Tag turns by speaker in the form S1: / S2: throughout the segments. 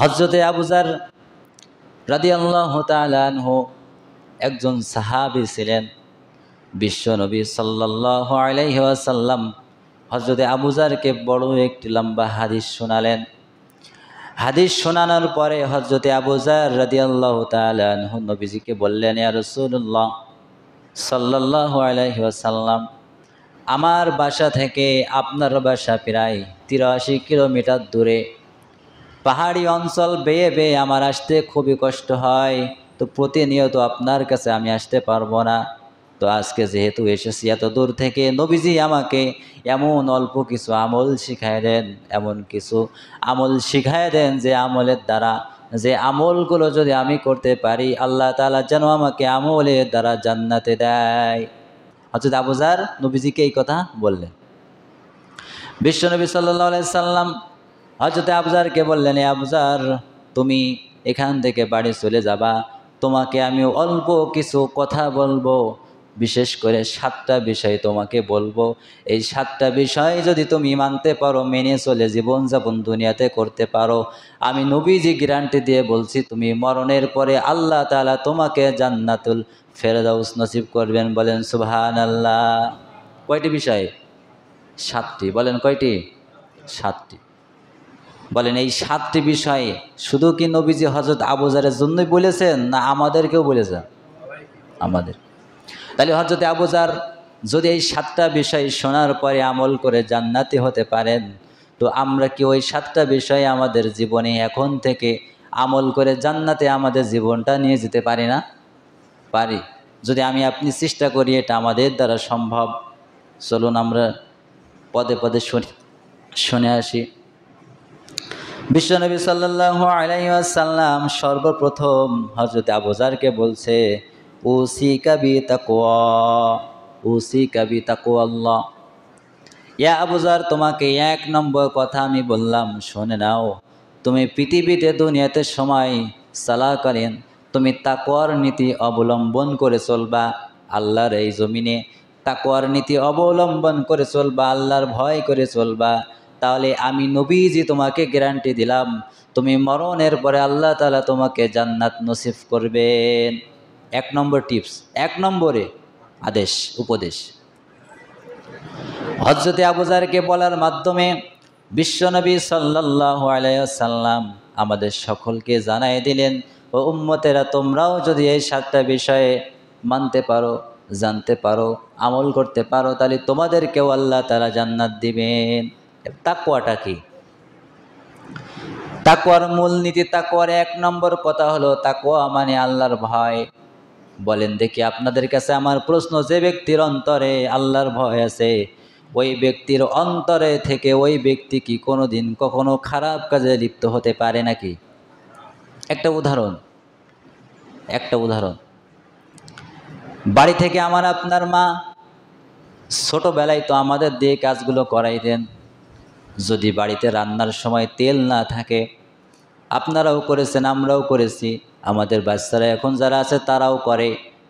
S1: হযরতে আবু যর রাদিয়াল্লাহু তাআলা আনহু একজন সাহাবী ছিলেন। বিশ্বনবী সাল্লাল্লাহু আলাইহি ওয়াসাল্লাম হযরতে আবু যরকে বড় একটি লম্বা হাদিস শোনালেন। হাদিস শোনানোর পরে হযরতে আবু যর রাদিয়াল্লাহু তাআলা আনহু নবীজিকে বললেন, ইয়া রাসূলুল্লাহ সাল্লাল্লাহু আলাইহি ওয়াসাল্লাম, আমার বাসা থেকে আপনার বাসা প্রায় 83 কিলোমিটার দূরে। পাহাড়ি অঞ্চল বেয়ে বেয়ে আমার আসতে খুবই কষ্ট হয়, তো প্রতিনিয়ত আপনার কাছে আমি আসতে পারবো না। তো আজকে যেহেতু এসেছি এত দূর থেকে, নবীজি আমাকে এমন অল্প কিছু আমল শিখায় দেন, এমন কিছু আমল শিখায় দেন যে আমলের দ্বারা, যে আমলগুলো যদি আমি করতে পারি আল্লাহ তাআলা যেন আমাকে আমলের দ্বারা জান্নাতে দেয়। হযরত আবু যর নবীজিকে এই কথা বললেন। বিশ্বনবী সাল্লাল্লাহু আলাইহি সাল্লাম হযরত আবু যরকে বললেন, এ আবু যর, তুমি এখান থেকে বাড়ি চলে যাবা, তোমাকে আমি অল্প কিছু কথা বলবো, বিশেষ করে 7টা বিষয় তোমাকে বলবো। এই 7টা বিষয় যদি তুমি মানতে পারো, মেনে চলে জীবনযাপন দুনিয়াতে করতে পারো, আমি নবীজি গ্যারান্টি দিয়ে বলছি তুমি মরণের পরে আল্লাহ তাআলা তোমাকে জান্নাতুল ফেরদাউস নসিব করবেন। বলেন সুবহানাল্লাহ। কয়টি বিষয়? 7টি। বলেন কয়টি? 7টি। বলেন এই 7টি বিষয়ে শুধু কি নবীজি হযরত আবু যরের জন্যই বলেছেন, না আমাদেরকেও বলেছেন? আমাদের। তাহলে হযরত আবু যর যদি এই 7টা বিষয় শোনার পরে আমল করে জান্নাতি হতে পারেন, তো আমরা কি ওই 7টা বিষয়ে আমাদের জীবনে এখন থেকে আমল করে জান্নাতে আমাদের জীবনটা নিয়ে যেতে পারি না? পারি। যদি আমি আপনি চেষ্টা করি, এটা আমাদের দ্বারা সম্ভব। চলুন আমরা পদে পদে শুনে আসি। বিশ্বনবী সাল্লাল্লাহু আলাইহি ওয়াসাল্লাম সর্বপ্রথম হযরত আবু যরকে বলছে, উসিকা বিতাকওয়া, উসিকা বিতাকওয়াল্লাহ। ইয়া আবু যর, তোমাকে 1 নম্বর কথা আমি বললাম, শুনে নাও। তুমি পৃথিবীতে দুনিয়াতে সময় চলাকালীন তুমি তাকওয়ার নীতি অবলম্বন করে চলবা। আল্লাহর এই জমিনে তাকওয়ার নীতি অবলম্বন করে চলবা, আল্লাহর ভয় করে চলবা। তাহলে আমি নবীজি তোমাকে গ্যারান্টি দিলাম, তুমি মরণের পরে আল্লাহ তাআলা তোমাকে জান্নাত নসিব করবেন। 1 নম্বর টিপস, 1 নম্বরে আদেশ, উপদেশ হযরতে আবু যরকে বলার মাধ্যমে বিশ্বনবী সাল্লাল্লাহু আলাইহি ওয়াসাল্লাম আমাদের সকলকে জানাই দিলেন, ও উম্মতেরা, তোমরাও যদি এই 7টা বিষয়ে মানতে পারো, জানতে পারো, আমল করতে পারো, তাহলে তোমাদেরকেও আল্লাহ তাআলা জান্নাত দিবেন। তাকওয়াটা কি? তাকওয়ার মূলনীতি, তাকওয়ার 1 নম্বর কথা হলো তাকওয়া মানে আল্লাহর ভয়। বলেন দেখি আপনাদের কাছে আমার প্রশ্ন, যে ব্যক্তির অন্তরে আল্লাহর ভয় আছে, ওই ব্যক্তির অন্তরে থেকে ওই ব্যক্তি কি কোনোদিন কখনো খারাপ কাজে লিপ্ত হতে পারে নাকি? একটা উদাহরণ, বাড়ি থেকে আমার আপনার মা ছোটবেলায় তো আমাদের দিয়ে কাজগুলো করাইতেন। যদি বাড়িতে রান্নার সময় তেল না থাকে, আপনারাও করেছেন, আমরাও করেছি, আমাদের বাচ্চারা এখন যারা আছে তারাও করে।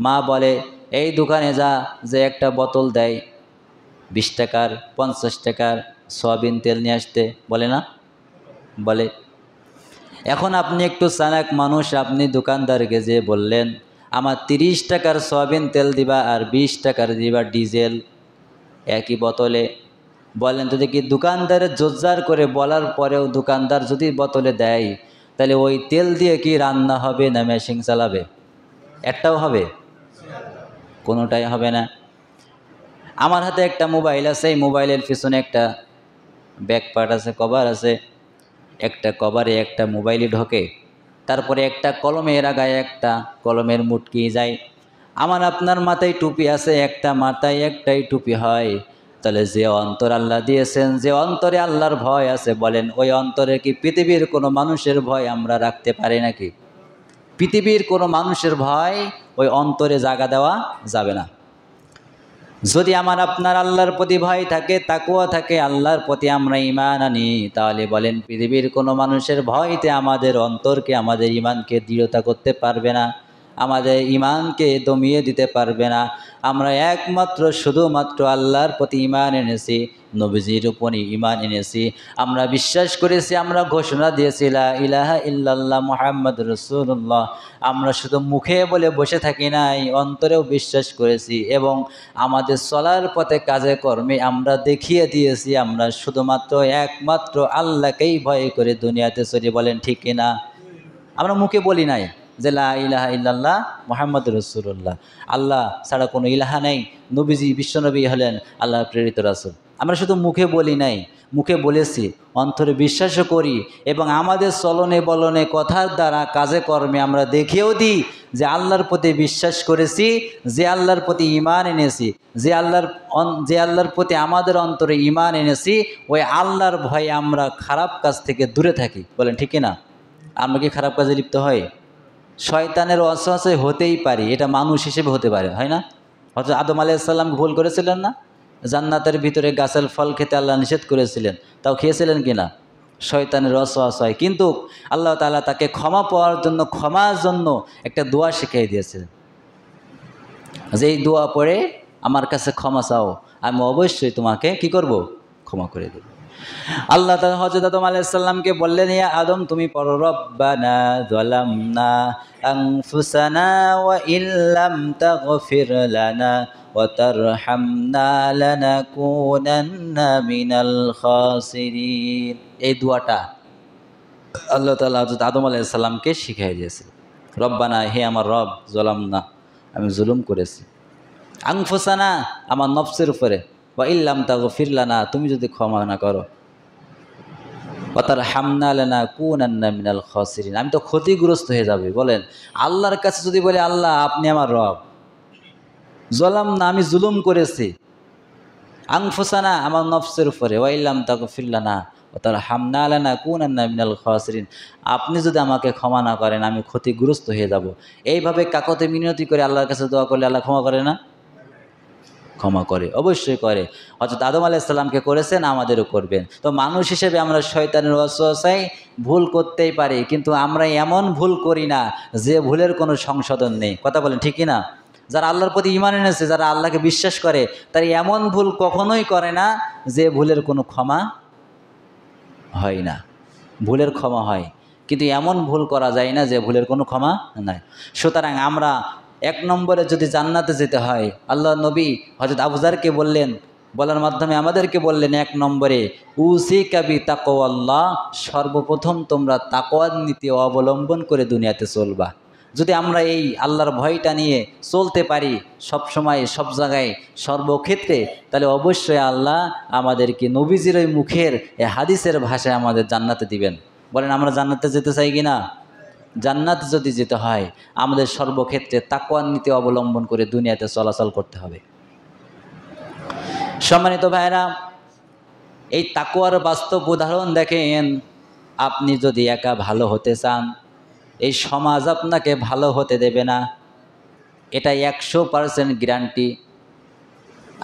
S1: মা বলে, এই দোকানে যা, যে একটা বোতল দেয় 20 টাকার 50 টাকার সয়াবিন তেল নিয়ে আসতে, বলে না? বলে। এখন আপনি একটু চালাক মানুষ, আপনি দোকানদারকে যে বললেন আমার 30 টাকার সয়াবিন তেল দিবা আর 20 টাকার দিবা ডিজেল একই বোতলে। বলেন তো দেখি, দোকানদারের জোরজার করে বলার পরেও দোকানদার যদি বোতলে দেয়, তাহলে ওই তেল দিয়ে কি রান্না হবে না মেশিন চালাবে? একটাও হবে? কোনোটাই হবে না। আমার হাতে একটা মোবাইল আছে, এই মোবাইলের পিছনে একটা ব্যাক পার্ট আছে, কভার আছে। একটা কভারে একটা মোবাইলই ঢোকে, তারপরে একটা কলমের আগায় একটা কলমের মুটকি যায়। আমার আপনার মাথায় টুপি আছে, একটা মাথায় একটাই টুপি হয়। তাহলে যে অন্তর আল্লাহ দিয়েছেন, যে অন্তরে আল্লাহর ভয় আছে, বলেন ওই অন্তরে কি পৃথিবীর কোনো মানুষের ভয় আমরা রাখতে পারি নাকি? পৃথিবীর কোনো মানুষের ভয় ওই অন্তরে জায়গা দেওয়া যাবে না। যদি আমার আপনার আল্লাহর প্রতি ভয় থাকে, তাকওয়া থাকে, আল্লাহর প্রতি আমরা ঈমান আনি, তাহলে বলেন পৃথিবীর কোনো মানুষের ভয়তে আমাদের অন্তরকে, আমাদের ঈমানকে দৃঢ়তা করতে পারবে না। আমাদের ঈমানকে দমিয়ে দিতে পারবে না। আমরা একমাত্র শুধুমাত্র আল্লাহর প্রতি ঈমান এনেছি, নবীজির উপরই ঈমান এনেছি। আমরা বিশ্বাস করেছি, আমরা ঘোষণা দিয়েছি লা ইলাহা ইল্লাল্লাহ মুহাম্মাদুর রাসূলুল্লাহ। আমরা শুধু মুখে বলে বসে থাকি নাই, অন্তরেও বিশ্বাস করেছি এবং আমাদের চলার পথে কাজে কর্মে আমরা দেখিয়ে দিয়েছি আমরা শুধুমাত্র একমাত্র আল্লাহকেই ভয় করে দুনিয়াতে চলি। বলেন ঠিক কিনা? আমরা মুখে বলি নাই যে লা ইলাহা ইল্লাল্লাহ মুহাম্মাদুর রাসূলুল্লাহ, আল্লাহ ছাড়া কোনো ইলাহা নেই, নবীজি বিশ্বনবী হলেন আল্লাহর প্রেরিত রাসূল। আমরা শুধু মুখে বলি নাই, মুখে বলেছি, অন্তরে বিশ্বাসও করি এবং আমাদের চলনে বলনে কথার দ্বারা কাজে কর্মে আমরা দেখিয়েও দিই যে আল্লাহর প্রতি বিশ্বাস করেছি, যে আল্লাহর প্রতি ঈমান এনেছি, যে আল্লাহর প্রতি আমাদের অন্তরে ঈমান এনেছি, ওই আল্লাহর ভয়ে আমরা খারাপ কাজ থেকে দূরে থাকি। বলেন ঠিক কিনা? আমরা কি খারাপ কাজে লিপ্ত হই? শয়তানের ওয়াসওয়াসায় হতেই পারি, এটা মানুষ হিসেবে হতে পারে, হয় না? হয়তো আদম আলাইহিস সালাম ভুল করেছিলেন না? জান্নাতের ভিতরে গাছের ফল খেতে আল্লাহ নিষেধ করেছিলেন, তাও খেয়েছিলেন কিনা? শয়তানের ওয়াসওয়াসায়। কিন্তু আল্লাহ তাআলা তাকে ক্ষমা পাওয়ার জন্য, ক্ষমার জন্য একটা দোয়া শিখিয়ে দিয়েছিলেন, যে এই দোয়া পড়ে আমার কাছে ক্ষমা চাও, আমি অবশ্যই তোমাকে কি করব? ক্ষমা করে দেব। আল্লাহ তাআলা হযরত আদম আলাইহিস সালামকে বললেন, ইয়া আদম তুমি পড়ো, রব্বানা যালামনা আনফুসানা ওয়া ইল্লাম তাগফির লানা ওয়া তারহামনা লানাকুনান্না মিনাল খাসিরিন। এই দোয়াটা আল্লাহ তাআলা হযরত আদম আলাইহিস সালামকে শিখিয়ে দিয়েছেন। রব্বানা, হে আমার রব, যালামনা, আমি জুলুম করেছি, আনফুসানা, আমার নফসের উপরে, ওয়া ইল্লাম তাগফির লানা, তুমি যদি ক্ষমা না করো, ওয়া তারহামনা লানাকুনান্না মিনাল খাসিরিন, আমি তো ক্ষতিগ্রস্ত হয়ে যাবে। বলেন, আল্লাহর কাছে যদি বলে আল্লাহ আপনি আমার রব, যালামনা, আমি জুলুম করেছি, আনফুসানা, আমার নফসের উপরে, ওয়া ইল্লাম তাগফির লানা ওয়া তারহামনা লানাকুনান্না মিনাল খাসিরিন, আপনি যদি আমাকে ক্ষমা না করেন আমি ক্ষতিগ্রস্ত হয়ে যাব। এইভাবে কাকতে মিনতি করে আল্লাহর কাছে দোয়া করলে আল্লাহ ক্ষমা করে না? ক্ষমা করে, অবশ্যই করে। হযরত আদম আলাইহিস সালামকে করেছেন, আমাদেরও করবেন। তো মানুষ হিসেবে আমরা শয়তানের ওয়াসওয়াসায় ভুল করতেই পারি, কিন্তু আমরা এমন ভুল করি না যে ভুলের কোনো সংশোধন নেই। কথা বলেন ঠিক কিনা? যারা আল্লাহর প্রতি ঈমান এনেছে, যারা আল্লাহকে বিশ্বাস করে, তারা এমন ভুল কখনোই করে না যে ভুলের কোনো ক্ষমা হয় না। ভুলের ক্ষমা হয়, কিন্তু এমন ভুল করা যায় না যে ভুলের কোনো ক্ষমা নাই। সুতরাং আমরা এক নম্বরে যদি জান্নাতে যেতে হয়, আল্লাহ নবী হযরত আবু যারকে বললেন, বলার মাধ্যমে আমাদেরকে বললেন, এক নম্বরে উসিকা বিতাকওয়াল্লাহ, সর্বপ্রথম তোমরা তাকওয়ার নীতি অবলম্বন করে দুনিয়াতে চলবা। যদি আমরা এই আল্লাহর ভয়টা নিয়ে চলতে পারি সব সময়, সব জায়গায়, সর্বক্ষেত্রে, তাহলে অবশ্যই আল্লাহ আমাদেরকে নবীজির ওই মুখের এই হাদিসের ভাষায় আমাদের জান্নাতে দিবেন। বলেন, আমরা জান্নাতে যেতে চাই কি না? জান্নাতে যদি যেতে হয় আমাদের সর্বক্ষেত্রে তাকওয়ার নীতি অবলম্বন করে দুনিয়াতে চলাচল করতে হবে। সম্মানিত ভাইরা, এই তাকওয়ার বাস্তব উদাহরণ দেখেন। আপনি যদি একা ভালো হতে চান, এই সমাজ আপনাকে ভালো হতে দেবে না, এটা 100% গ্যারান্টি।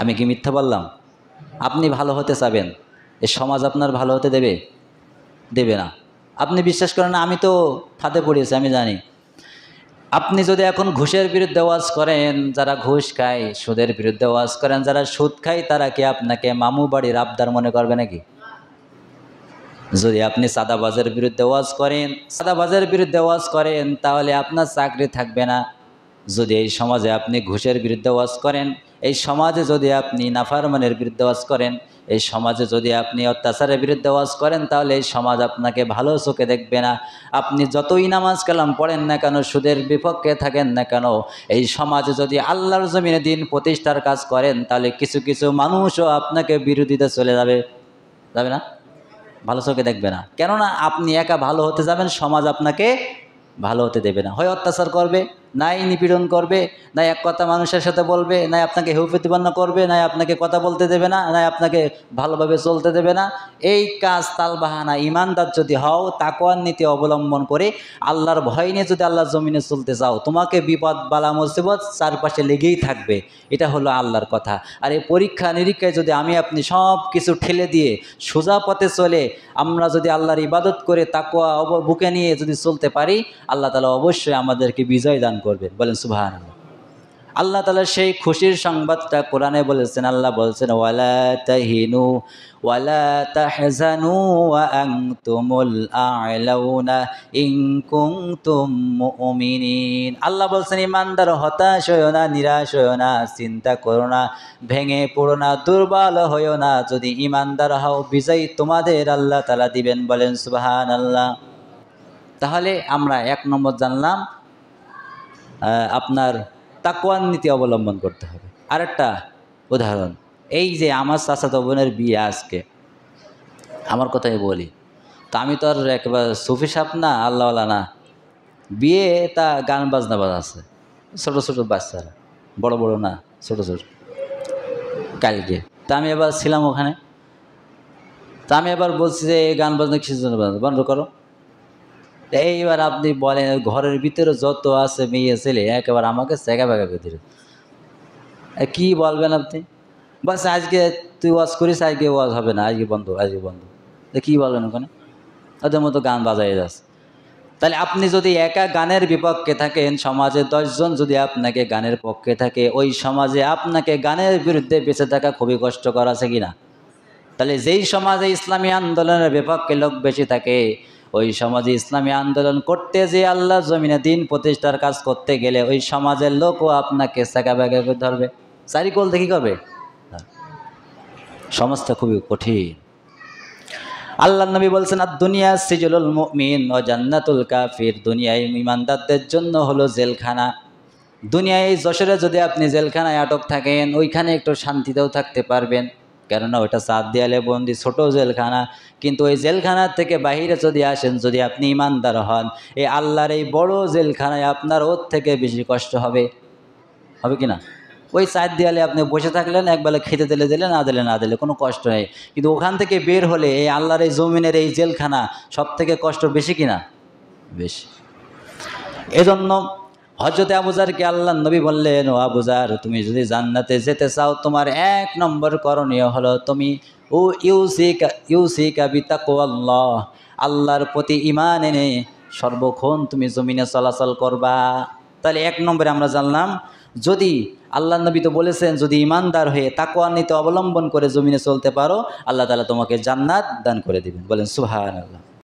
S1: আমি কি মিথ্যা বললাম? আপনি ভালো হতে চাবেন, এই সমাজ আপনার ভালো হতে দেবে? দেবে না। আপনি বিশ্বাস করেন না? আমি তো ফাঁদে পড়েছি, আমি জানি। আপনি যদি এখন ঘুষের বিরুদ্ধে ওয়াজ করেন, যারা ঘুষ খায়, সুদের বিরুদ্ধে ওয়াজ করেন, যারা সুদ খায়, তারা কি আপনাকে মামু বাড়ির আবদার মনে করবে নাকি? যদি আপনি চাঁদাবাজের বিরুদ্ধে ওয়াজ করেন, তাহলে আপনার চাকরি থাকবে না। যদি এই সমাজে আপনি ঘুষের বিরুদ্ধে ওয়াজ করেন, এই সমাজে যদি আপনি নাফরমানের বিরুদ্ধে ওয়াজ করেন, এই সমাজে যদি আপনি অত্যাচারের বিরুদ্ধে ওয়াজ করেন, তাহলে এই সমাজ আপনাকে ভালো চোখে দেখবে না। আপনি যতই নামাজ কালাম পড়েন না কেন, সুদের বিপক্ষে থাকেন না কেন, এই সমাজে যদি আল্লাহর জমিনে দিন প্রতিষ্ঠার কাজ করেন, তাহলে কিছু কিছু মানুষও আপনাকে বিরোধিতা চলে যাবে না, ভালো চোখে দেখবে না। কেননা আপনি একা ভালো হতে যাবেন, সমাজ আপনাকে ভালো হতে দেবে না। হয় অত্যাচার করবে, নাই নিপীড়ন করবে, নাই এক কথা মানুষের সাথে বলবে, নাই আপনাকে হেউ প্রতিপন্ন করবে, নাই আপনাকে কথা বলতে দেবে না, নাই আপনাকে ভালোভাবে চলতে দেবে না। এই কাজ তালবাহানা। ইমানদার যদি হও, তাকওয়ার নীতি অবলম্বন করে আল্লাহর ভয় নিয়ে যদি আল্লাহর জমিনে চলতে চাও, তোমাকে বিপদ বালা মুসিবত চারপাশে লেগেই থাকবে। এটা হলো আল্লাহর কথা। আর এই পরীক্ষা নিরীক্ষায় যদি আমি আপনি সব কিছু ঠেলে দিয়ে সোজা পথে চলে আমরা যদি আল্লাহর ইবাদত করে তাকওয়া বুকে নিয়ে যদি চলতে পারি, আল্লাহ তাআলা অবশ্যই আমাদেরকে বিজয় দান করবেন, বলেন সুবহানাল্লাহ। আল্লাহ তাআলা সেই খুশির সংবাদটা কোরআনে বলেছেন। আল্লাহ বলছেন ওয়ালা তাহিনু ওয়ালা তাহজানু ওয়া আনতুমুল আ'লাউনা ইন কুনতুম মুমিনিন। আল্লাহ বলছেন ইমানদার হতাশ হইও না, নিরাশ হইও না, চিন্তা করো না, ভেঙে পড়ো না, দুর্বল হইও না। যদি ইমানদার হও বিজয় তোমাদের আল্লাহ তাআলা দিবেন, বলেন সুবহানাল্লাহ। তাহলে আমরা 1 নম্বর জানলাম আপনার তাকওয়ার নীতি অবলম্বন করতে হবে। আরেকটা উদাহরণ, এই যে আমার চাচাতো বোনের বিয়ে আজকে, আমার কথাই বলি, তা আমি তো আর একেবারে সুফি সাপ না, আল্লাহওয়ালা না। বিয়ে তা গান বাজনা বাজাচ্ছে, ছোটো ছোটো বাচ্চারা, বড় বড় না, ছোটো ছোটো। কালকে তা আমি এবার ছিলাম ওখানে, তা আমি এবার বলছি যে এই গান বাজনা কিছু জন্য বন্ধ করো। এইবার আপনি বলেন ঘরের ভিতরে যত আছে মেয়ে ছেলে একেবারে আমাকে চেকা বেকা করে দিল। কী বলবেন আপনি? বাস আজকে তুই ওয়াজ করিস, আজকে ওয়াজ হবে না, আজকে বন্ধ, আজকে বন্ধ। কী বলবেন ওখানে? ওদের মতো গান বাজাই যাচ্ছে। তাহলে আপনি যদি একা গানের বিপক্ষে থাকেন, সমাজে 10 জন যদি আপনাকে গানের পক্ষে থাকে, ওই সমাজে আপনাকে গানের বিরুদ্ধে বেঁচে থাকা খুবই কষ্টকর, আছে কি না? তাহলে যেই সমাজে ইসলামী আন্দোলনের বিপক্ষে লোক বেশি থাকে, ওই সমাজে ইসলামী আন্দোলন করতে যে আল্লাহ জমিনে দিন প্রতিষ্ঠার কাজ করতে গেলে ওই সমাজের লোকও আপনাকে চেকা বেকা করে ধরবে, চারিকোল দেখি করবে। সমাজটা খুবই কঠিন। আল্লাহ নবী বলছেন আর দুনিয়া সিজলুল মুমিন ও জান্নাতুল কাফির, দুনিয়ায় ইমানদারদের জন্য হলো জেলখানা। দুনিয়ায় এই যশোরে যদি আপনি জেলখানায় আটক থাকেন, ওইখানে একটু শান্তিতেও থাকতে পারবেন, কেননা ওইটা 4 দেয়ালে বন্দি ছোট জেলখানা। কিন্তু ওই জেলখানার থেকে বাহিরে যদি আসেন, যদি আপনি ইমানদার হন, এই আল্লাহর এই বড় জেলখানায় আপনার ওর থেকে বেশি কষ্ট হবে, হবে কি না? ওই 4 দেয়ালে আপনি বসে থাকলেন, একবেলা খেতে দিলে দিলে, না দিলে না দিলে, কোনো কষ্ট নেই। কিন্তু ওখান থেকে বের হলে এই আল্লাহর এই জমিনের এই জেলখানা সব থেকে কষ্ট বেশি কিনা? বেশি। এজন্য হযরতে আবু যারকে আল্লাহর নবী বললেন, ও আবু যার, তুমি যদি জান্নাতে যেতে চাও, তোমার 1 নম্বর করণীয় হলো তুমি ইউসিকা বিতাকওয়াল্লাহ, আল্লাহর প্রতি ঈমান এনে সর্বক্ষণ তুমি জমিনে চলাচল করবা। তাহলে 1 নম্বরে আমরা জানলাম, যদি আল্লাহর নবী তো বলেছেন যদি ঈমানদার হয়ে তাকওয়ার নীতি অবলম্বন করে জমিনে চলতে পারো, আল্লাহ তাআলা তোমাকে জান্নাত দান করে দিবেন, বলেন সুবহানাল্লাহ।